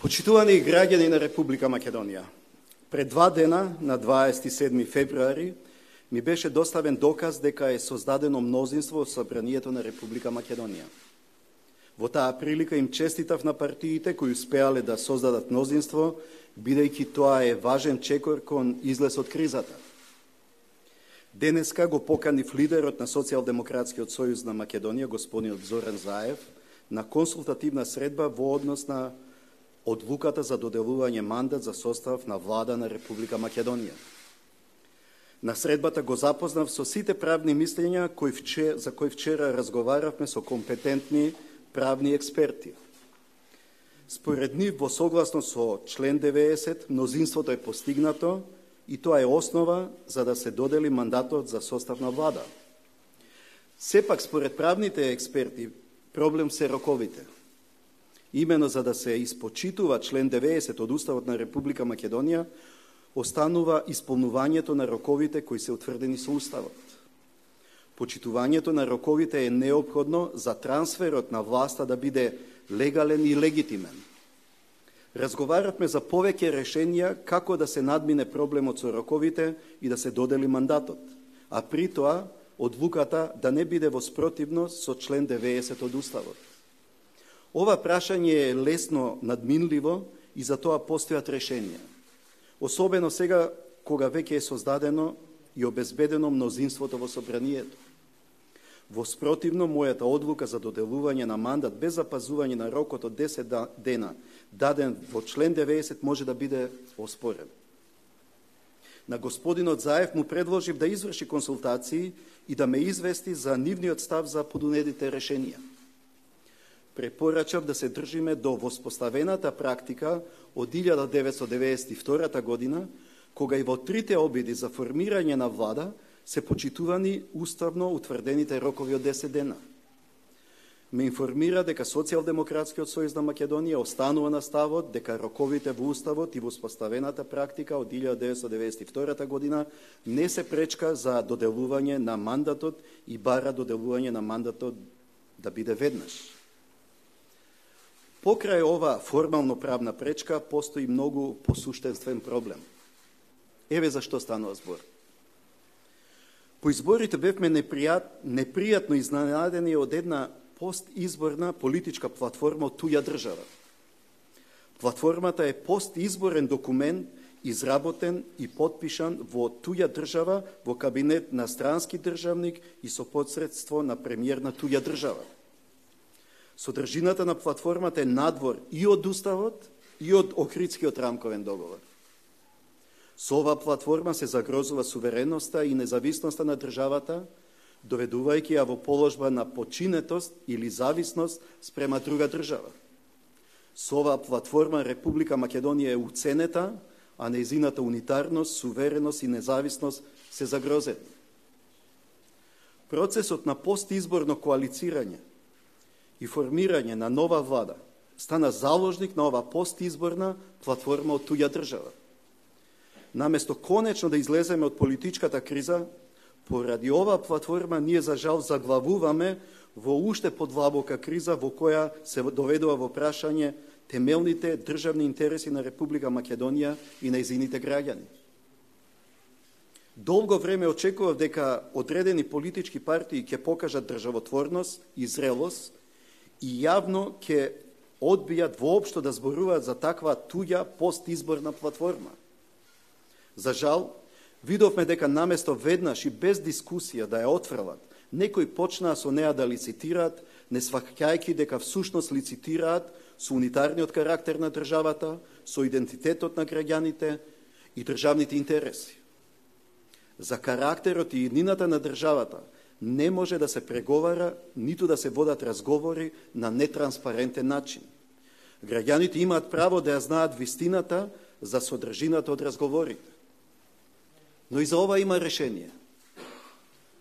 Почитувани граѓани на Република Македонија, пред 2 дена, на 27 февруари, ми беше доставен доказ дека е создадено мнозинство во Собранието на Република Македонија. Во таа прилика им честитав на партиите кои успеале да создадат мнозинство, бидејќи тоа е важен чекор кон излез од кризата. Денеска го поканив лидерот на Социјалдемократскиот сојуз на Македонија, господинот Зоран Заев, на консултативна средба во однос на одлуката за доделување мандат за состав на влада на Република Македонија. На средбата го запознав со сите правни мислења за кои вчера разговаравме со компетентни правни експерти. Според нив, во согласно со член 90, мнозинството е постигнато и тоа е основа за да се додели мандатот за состав на влада. Сепак, според правните експерти, проблем се роковите. Имено за да се испочитува член 90 од Уставот на Република Македонија, останува исполнувањето на роковите кои се утврдени со Уставот. Почитувањето на роковите е неопходно за трансферот на власта да биде легален и легитимен. Разговаравме за повеќе решенија како да се надмине проблемот со роковите и да се додели мандатот, а при тоа одлуката да не биде во спротивност со член 90 од Уставот. Ова прашање е лесно надминливо и за тоа постојат решенија. Особено сега, кога веќе е создадено и обезбедено мнозинството во Собранието. Во спротивно, мојата одлука за доделување на мандат без запазување на рокот од 10 дена, даден во член 90, може да биде оспорен. На господинот Заев му предложив да изврши консултации и да ме извести за нивниот став за подунетите решенија. Препорачав да се држиме до воспоставената практика од 1992 година, кога и во трите обиди за формирање на влада се почитувани уставно утврдените рокови од 10 дена. Ме информира дека Социјалдемократскиот сојуз на Македонија останува на ставот дека роковите во Уставот и воспоставената практика од 1992 година не се пречка за доделување на мандатот и бара доделување на мандатот да биде веднаш. Покрај ова формално правна пречка постои многу посуштенствен проблем. Еве зашто станува збор. По изборите бевме непријатно изненадени од една постизборна политичка платформа од туја држава. Платформата е постизборен документ изработен и подпишан во туја држава во кабинет на странски државник и со посредство на премиер на туја држава. Содржината на платформата е надвор и од Уставот и од Охридскиот рамковен договор. Со оваа платформа се загрозува сувереноста и независноста на државата, доведувајќи ја во положба на починетост или зависност спрема друга држава. Со оваа платформа Република Македонија е уценета, а нејзината унитарност, сувереност и независност се загрозени. Процесот на постизборно коалицирање и формирање на нова влада стана заложник на ова постизборна платформа од туја држава. Наместо конечно да излеземе од политичката криза, поради оваа платформа ние за жал заглавуваме во уште подлабока криза во која се доведува во прашање темелните државни интереси на Република Македонија и нејзините граѓани. Долго време очекував дека одредени политички партии ќе покажат државотворност и зрелост и јавно ќе одбијат воопшто да зборуваат за таква туја постизборна платформа. За жал, видовме дека наместо веднаш и без дискусија да ја отфрлат, некои почнаа со неа да лицитираат, не сваќајќи дека всушност лицитираат со унитарниот карактер на државата, со идентитетот на граѓаните и државните интереси. За карактерот и иднината на државата не може да се преговара, ниту да се водат разговори на нетранспарентен начин. Граѓаните имаат право да ја знаат вистината за содржината од разговорите. Но и за ова има решение.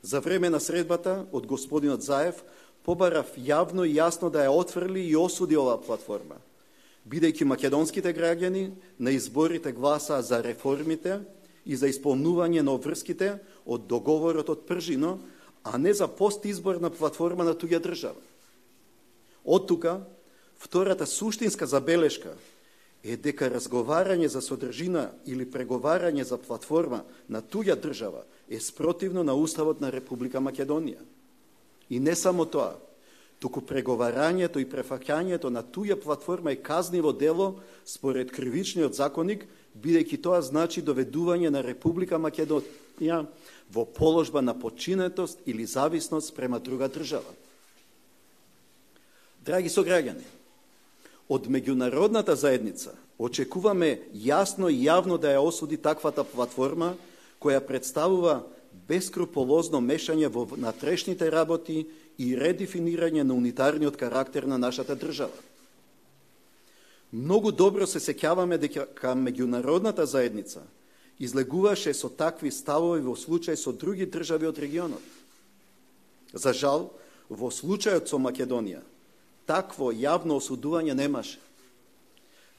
За време на средбата од господинот Заев побарав јавно и јасно да ја отфрли и осуди оваа платформа, бидејќи македонските граѓани на изборите гласаа за реформите и за исполнување на обврските од договорот од Пржино, а не за постизборна платформа на туѓа држава. Од тука, втората суштинска забелешка е дека разговарање за содржина или преговарање за платформа на туѓа држава е спротивно на Уставот на Република Македонија. И не само тоа, туку преговарањето и префаќањето на туѓа платформа е казниво дело според кривичниот законник, бидејќи тоа значи доведување на Република Македонија во положба на подчинетост или зависност према друга држава. Драги сограѓани, од меѓународната заедница очекуваме јасно и јавно да ја осуди таквата платформа која представува бескруполозно мешање во внатрешните работи и редефинирање на унитарниот карактер на нашата држава. Многу добро се сеќаваме дека меѓународната заедница излегуваше со такви ставови во случај со други држави од регионот. За жал, во случајот со Македонија, такво јавно осудување немаше.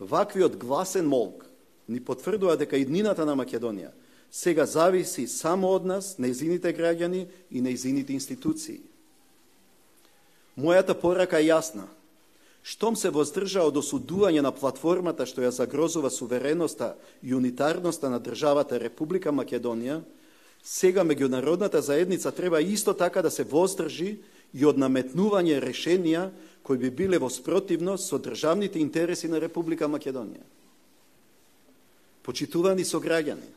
Ваквиот гласен молк ни потврдува дека иднината на Македонија сега зависи само од нас, нејзините граѓани и нејзините институции. Мојата порака е јасна. Штом се воздржа од осудување на платформата што ја загрозува сувереноста и унитарноста на државата Република Македонија, сега меѓународната заедница треба исто така да се воздржи и од наметнување решенија кои би биле во спротивност со државните интереси на Република Македонија. Почитувани сограѓани,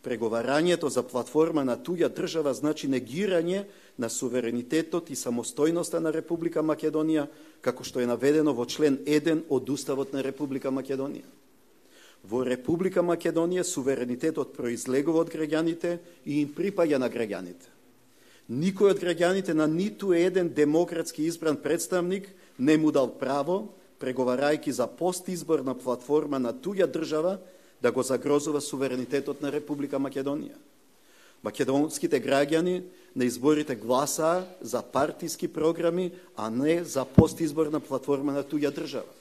преговарањето за платформа на туѓа држава значи негирање на суверенитетот и самостојноста на Република Македонија, како што е наведено во член 1 од Уставот на Република Македонија. Во Република Македонија суверенитетот произлегува од граѓаните и им припаѓа на граѓаните. Никој од граѓаните на ниту еден демократски избран представник не му дал право, преговарајќи за постизбор на платформа на туѓа држава, да го загрозува суверенитетот на Република Македонија. Македонските граѓани на изборите гласаа за партиски програми, а не за постизборна платформа на туѓа држава.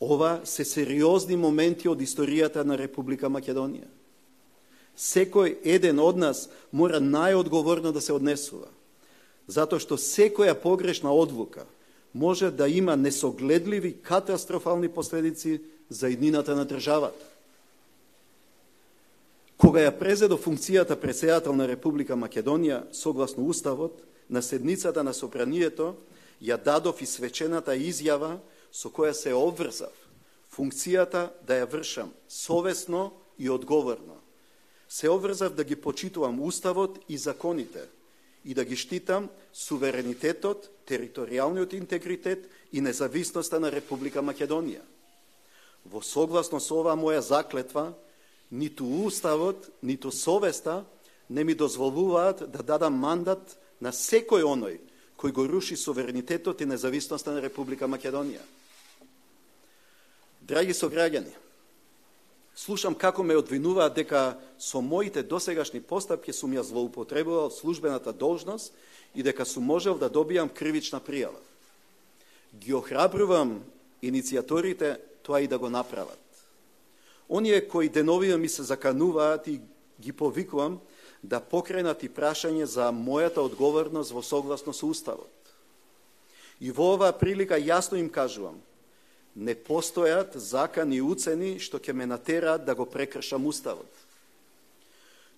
Ова се сериозни моменти од историјата на Република Македонија. Секој еден од нас мора најодговорно да се однесува, затоа што секоја погрешна одлука може да има несогледливи катастрофални последици за иднината на државата. Кога ја презедо функцијата претседател на Република Македонија, согласно Уставот, на седницата на Собранието, ја дадов и свечената изјава со која се обврзав функцијата да ја вршам совесно и одговорно. Се обврзав да ги почитувам Уставот и законите и да ги штитам суверенитетот, територијалниот интегритет и независноста на Република Македонија. Во согласно со оваа моја заклетва, ниту Уставот, ниту совеста не ми дозволуваат да дадам мандат на секој оној кој го руши суверенитетот и независноста на Република Македонија. Драги сограѓани, слушам како ме одвинуваат дека со моите досегашни постапки сум ја злоупотребувал службената должност и дека сум можел да добијам кривична пријава. Ги охрабрувам иницијаторите тоа и да го направат. Оние кои деновија ми се закануваат и ги повикувам да покренат и прашање за мојата одговорност во согласно со Уставот. И во оваа прилика јасно им кажувам, не постојат закани и уцени што ќе ме натераат да го прекршам Уставот.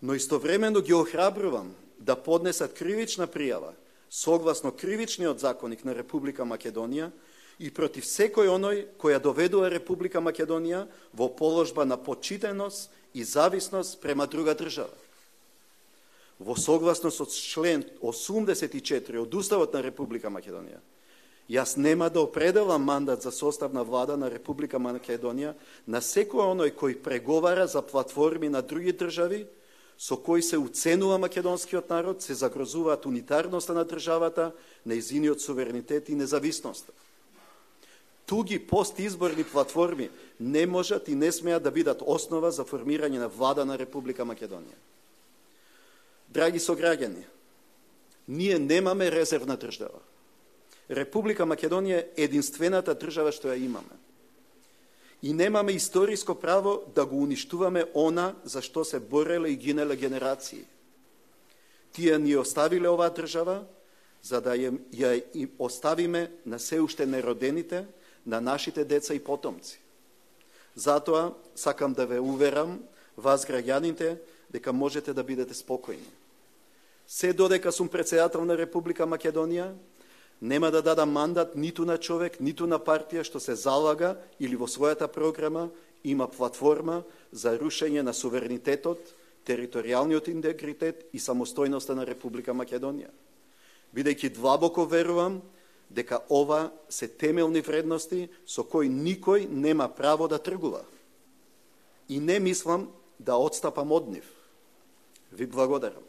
Но истовремено ги охрабрувам да поднесат кривична пријава согласно кривичниот законник на Република Македонија и против секој оној која доведува Република Македонија во положба на почитеност и зависност према друга држава. Во согласно со член 84 од Уставот на Република Македонија, јас нема да определам мандат за состав на влада на Република Македонија на секој оној кој преговара за платформи на други држави со кои се уценува македонскиот народ, се загрозуваат унитарноста на државата, нејзиниот суверенитет и независноста. Туги постизборни платформи не можат и не смеат да бидат основа за формирање на влада на Република Македонија. Драги сограѓани, ние немаме резервна држава. Република Македонија е единствената држава што ја имаме. И немаме историско право да го уништуваме она за што се бореле и гинеле генерации. Тие ни оставиле оваа држава, за да ја оставиме на се уште неродените, на нашите деца и потомци. Затоа сакам да ве уверам, вас граѓаните, дека можете да бидете спокојни. Се додека сум председател на Република Македонија, нема да дадам мандат ниту на човек, ниту на партија што се залага или во својата програма има платформа за рушење на суверенитетот, територијалниот интегритет и самостојноста на Република Македонија. Бидејќи длабоко верувам дека ова се темелни вредности со кои никој нема право да тргува. И не мислам да отстапам од нив. Ви благодарам.